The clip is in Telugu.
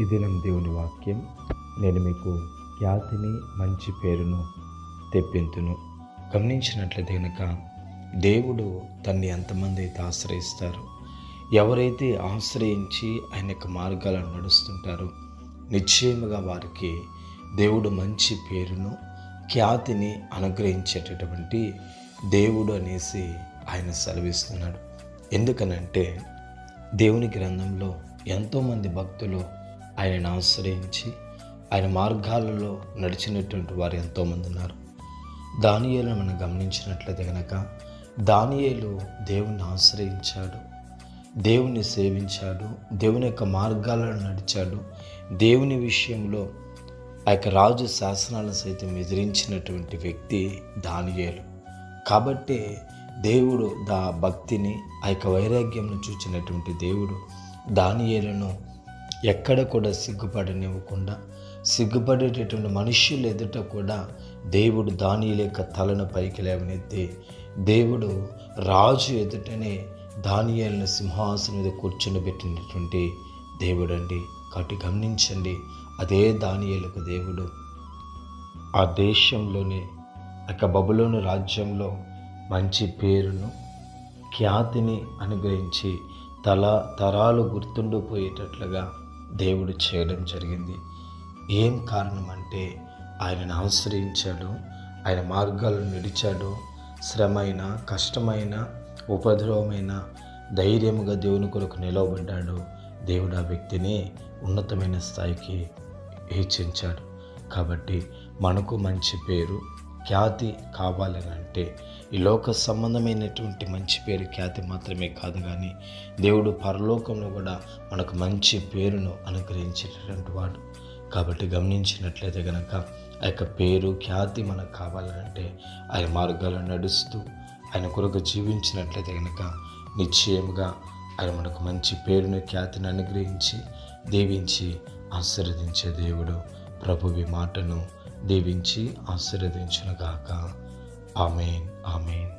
ఈ దినం దేవుని వాక్యం, నేను మీకు ఖ్యాతిని మంచి పేరును తెప్పింతును. గమనించినట్లయితే కనుక దేవుడు తన్ని ఎంతమంది అయితే ఆశ్రయిస్తారో, ఎవరైతే ఆశ్రయించి ఆయన యొక్క మార్గాలను నడుస్తుంటారో నిశ్చయముగా వారికి దేవుడు మంచి పేరును ఖ్యాతిని అనుగ్రహించేటటువంటి దేవుడు అనేసి ఆయన సెలవిస్తున్నాడు. ఎందుకనంటే దేవుని గ్రంథంలో ఎంతోమంది భక్తులు ఆయనను ఆశ్రయించి ఆయన మార్గాలలో నడిచినటువంటి వారు ఎంతోమంది ఉన్నారు. దానియేలును మనం గమనించినట్లయితే కనుక దానియేలు దేవుని ఆశ్రయించాడు, దేవుని సేవించాడు, దేవుని యొక్క మార్గాలను నడిచాడు. దేవుని విషయంలో ఆ యొక్క రాజు శాసనాలను సైతం ఎదిరించినటువంటి వ్యక్తి దానియేలు. కాబట్టి దేవుడు భక్తిని ఆ యొక్క వైరాగ్యంను చూచినటువంటి దేవుడు దానియేలును ఎక్కడ కూడా సిగ్గుపడనివ్వకుండా, సిగ్గుపడేటటువంటి మనుష్యుల ఎదుట కూడా దేవుడు దానియేలు యొక్క తలను పైకి లేవనెత్తి దేవుడు రాజు ఎదుటనే దానియేలును సింహాసనం మీద కూర్చొనిబెట్టినటువంటి దేవుడు అండి. కాబట్టి గమనించండి, అదే దానియేలుకు దేవుడు ఆ దేశంలోనే బబులోను రాజ్యంలో మంచి పేరును ఖ్యాతిని అనుగ్రహించి తరాలు గుర్తుండిపోయేటట్లుగా దేవుడు చేయడం జరిగింది. ఏం కారణం అంటే ఆయనను ఆశ్రయించాడు, ఆయన మార్గాలను నడిచాడు. శ్రమైన, కష్టమైన, ఉపద్రవమైన ధైర్యముగా దేవుని కొరకు నిలవబడ్డాడు. దేవుడు ఆ వ్యక్తిని ఉన్నతమైన స్థాయికి హెచ్చించాడు. కాబట్టి మనకు మంచి పేరు ఖ్యాతి కావాలని అంటే ఈ లోక సంబంధమైనటువంటి మంచి పేరు ఖ్యాతి మాత్రమే కాదు, కానీ దేవుడు పరలోకంలో కూడా మనకు మంచి పేరును అనుగ్రహించేటటువంటి వాడు. కాబట్టి గమనించినట్లయితే కనుక ఆ యొక్క పేరు ఖ్యాతి మనకు కావాలంటే ఆయన మార్గాలను నడుస్తూ ఆయన కొరకు జీవించినట్లయితే కనుక నిశ్చయముగా ఆయన మనకు మంచి పేరును ఖ్యాతిని అనుగ్రహించి దీవించి ఆశీర్వదించే దేవుడు. ప్రభువి మాటను దీవించి ఆశీర్వదించునుగాక. ఆమేన్, ఆమేన్.